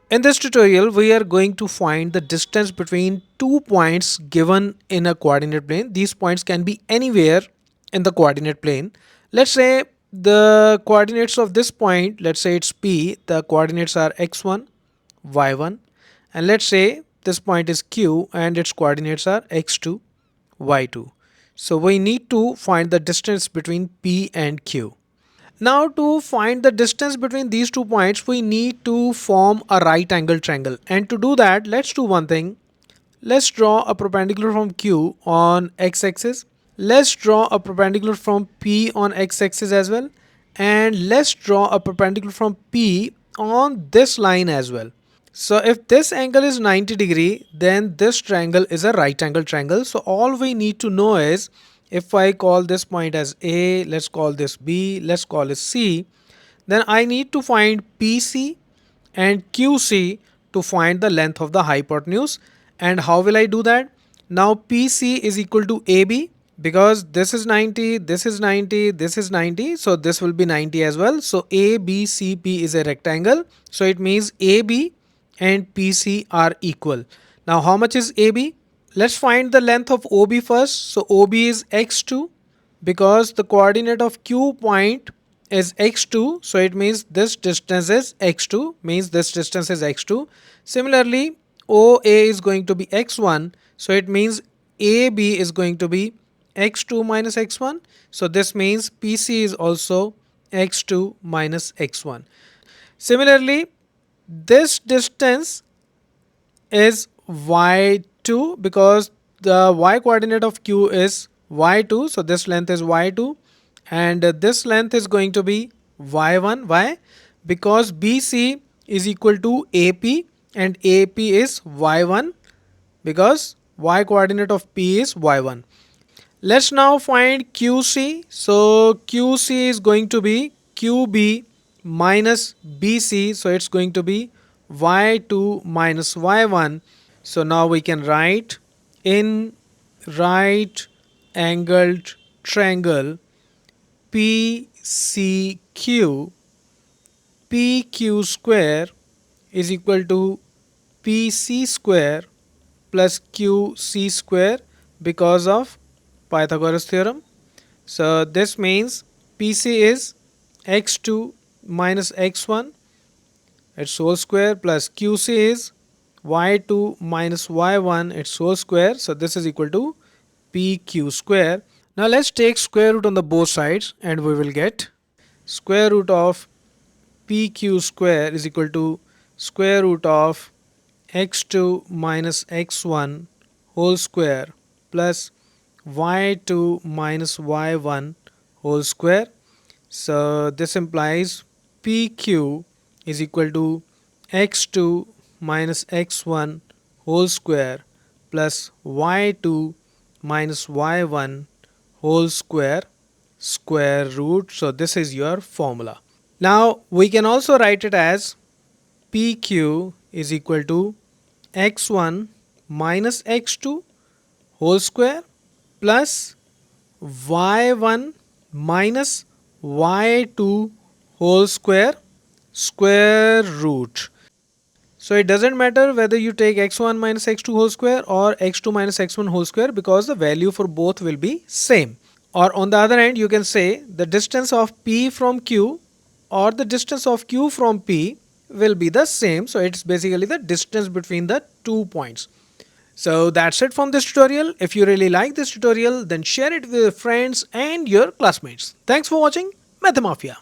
In this tutorial, we are going to find the distance between 2 points given in a coordinate plane. These points can be anywhere in the coordinate plane. Let's say the coordinates of this point, let's say it's P, the coordinates are x1, y1, and let's say this point is Q and its coordinates are x2, y2. So we need to find the distance between P and Q. Now to find the distance between these 2 points, we need to form a right angle triangle. And to do that, let's do one thing. Let's draw a perpendicular from Q on x-axis. Let's draw a perpendicular from P on x-axis as well. And let's draw a perpendicular from P on this line as well. So if this angle is 90 degree, then this triangle is a right angle triangle. So all we need to know is, if I call this point as A, let's call this B, let's call it C, then I need to find PC and QC to find the length of the hypotenuse. And how will I do that? Now PC is equal to AB, because this is 90, this is 90, this is 90, so this will be 90 as well. So ABCP is a rectangle, so it means AB and PC are equal. Now how much is AB? Let's find the length of OB first. So OB is x2, because the coordinate of Q point is x2, so it means this distance is x2, means this distance is x2. Similarly, OA is going to be x1, so it means AB is going to be x2 minus x1, so this means PC is also x2 minus x1. Similarly, this distance is y2, because the y coordinate of Q is y2, so this length is y2, and this length is going to be y1. Why? Because BC is equal to AP and AP is y1, because y coordinate of P is y1. Let's now find QC. So QC is going to be QB minus BC, so it's going to be y2 minus y1. So now we can write, in right angled triangle PCQ, PQ square is equal to PC square plus QC square, because of Pythagorean theorem. So this means PC is x2 minus x1 its whole square, plus QC is y2 minus y1 its whole square. So this is equal to PQ square. Now let's take square root on the both sides, and we will get square root of PQ square is equal to square root of x2 minus x1 whole square plus y2 minus y1 whole square. So this implies PQ is equal to x2 minus x1 whole square plus y2 minus y1 whole square root. So this is your formula. Now we can also write it as PQ is equal to x1 minus x2 whole square plus y1 minus y2 whole square root. So it doesn't matter whether you take x1 minus x2 whole square or x2 minus x1 whole square, because the value for both will be same. Or on the other hand, you can say the distance of P from Q or the distance of Q from P will be the same. So it's basically the distance between the 2 points. So that's it from this tutorial. If you really like this tutorial, then share it with your friends and your classmates. Thanks for watching Mathemafia.